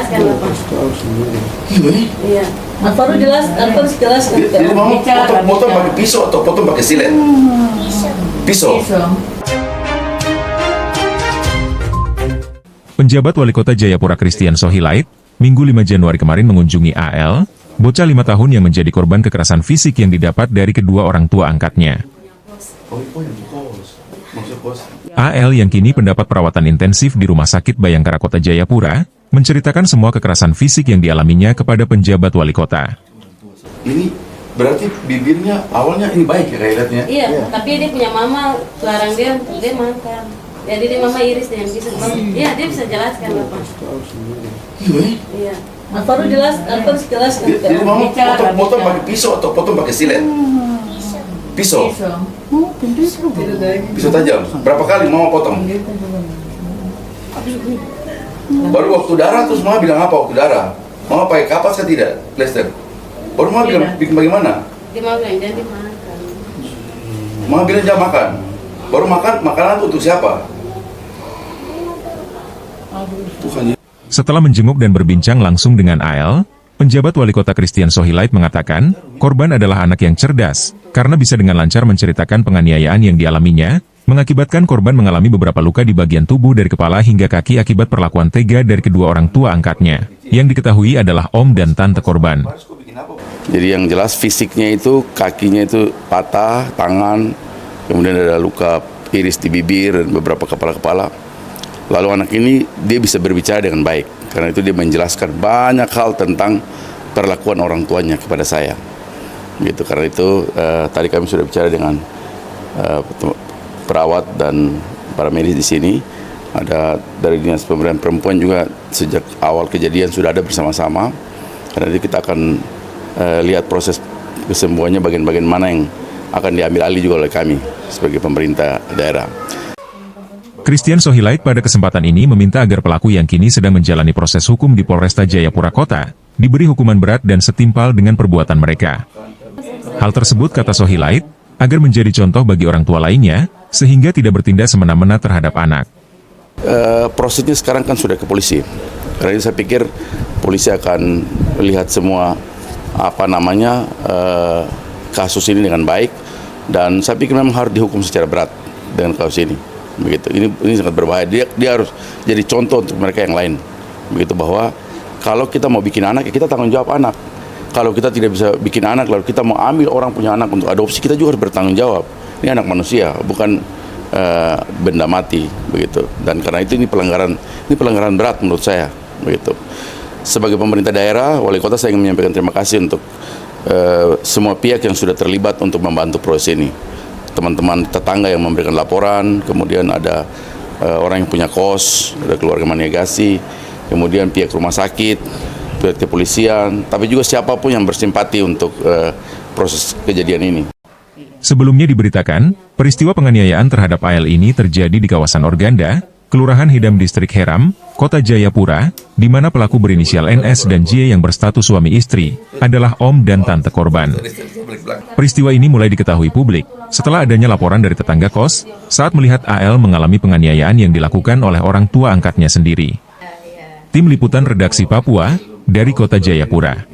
jelaskan Bapak. Iya. Aku harus jelaskan. Jadi mama potong pakai pisau atau potong pakai silet? Pisau. Penjabat Wali Kota Jayapura Christian Sohilait, Minggu 5 Januari kemarin mengunjungi AL, bocah 5 tahun yang menjadi korban kekerasan fisik yang didapat dari kedua orang tua angkatnya. AL yang kini mendapat perawatan intensif di Rumah Sakit Bayangkara Kota Jayapura, menceritakan semua kekerasan fisik yang dialaminya kepada penjabat wali kota. Ini berarti bibirnya awalnya ini baik ya kayaknya? Iya, tapi dia punya mama larang dia makan. Jadi dia mama iris dengan pisau. Iya, dia bisa jelaskan Bapak. Iya. Aku harus jelaskan. Jadi mama potong pakai pisau atau potong pakai silet? Pisau. Pisau tajam. Berapa kali mama potong? Baru waktu darah terus mama bilang apa waktu darah? Mama pakai kapas kan tidak? Plester. Baru mama bilang bikin bagaimana? Dia mau bilang jangan dimakan. Mama bilang jangan makan. Baru makan, makanan itu untuk siapa? Setelah menjenguk dan berbincang langsung dengan AL, penjabat wali kota Christian Sohilait mengatakan, korban adalah anak yang cerdas, karena bisa dengan lancar menceritakan penganiayaan yang dialaminya, mengakibatkan korban mengalami beberapa luka di bagian tubuh dari kepala hingga kaki akibat perlakuan tega dari kedua orang tua angkatnya, yang diketahui adalah om dan tante korban. Jadi yang jelas fisiknya itu, kakinya itu patah, tangan, kemudian ada luka iris di bibir dan beberapa kepala-kepala. Lalu anak ini dia bisa berbicara dengan baik, karena itu dia menjelaskan banyak hal tentang perlakuan orang tuanya kepada saya. Gitu, karena itu tadi kami sudah bicara dengan perawat dan para medis di sini. Ada dari Dinas Pemberdayaan Perempuan juga sejak awal kejadian sudah ada bersama-sama. Karena itu kita akan lihat proses kesembuhannya bagian-bagian mana yang akan diambil alih juga oleh kami sebagai pemerintah daerah. Christian Sohilait pada kesempatan ini meminta agar pelaku yang kini sedang menjalani proses hukum di Polresta Jayapura Kota, diberi hukuman berat dan setimpal dengan perbuatan mereka. Hal tersebut, kata Sohilait, agar menjadi contoh bagi orang tua lainnya, sehingga tidak bertindak semena-mena terhadap anak. Prosesnya sekarang kan sudah ke polisi. Karena itu saya pikir polisi akan melihat semua kasus ini dengan baik, dan saya pikir memang harus dihukum secara berat dengan kasus ini. Begitu. Ini sangat berbahaya. Dia harus jadi contoh untuk mereka yang lain. Begitu, bahwa kalau kita mau bikin anak, ya kita tanggung jawab anak. Kalau kita tidak bisa bikin anak, lalu kita mau ambil orang punya anak untuk adopsi, kita juga harus bertanggung jawab. Ini anak manusia, bukan benda mati, begitu. Dan karena itu ini pelanggaran berat menurut saya, begitu. Sebagai pemerintah daerah, wali kota, saya ingin menyampaikan terima kasih untuk semua pihak yang sudah terlibat untuk membantu proses ini. Teman-teman tetangga yang memberikan laporan, kemudian ada orang yang punya kos, ada keluarga Maniagasi, kemudian pihak rumah sakit, pihak kepolisian, tapi juga siapapun yang bersimpati untuk proses kejadian ini. Sebelumnya diberitakan, peristiwa penganiayaan terhadap AL ini terjadi di kawasan Organda, Kelurahan Hidam Distrik Heram, Kota Jayapura, di mana pelaku berinisial NS dan J yang berstatus suami istri, adalah om dan tante korban. Peristiwa ini mulai diketahui publik, setelah adanya laporan dari tetangga kos, saat melihat AL mengalami penganiayaan yang dilakukan oleh orang tua angkatnya sendiri. Tim Liputan Redaksi Papua, dari Kota Jayapura.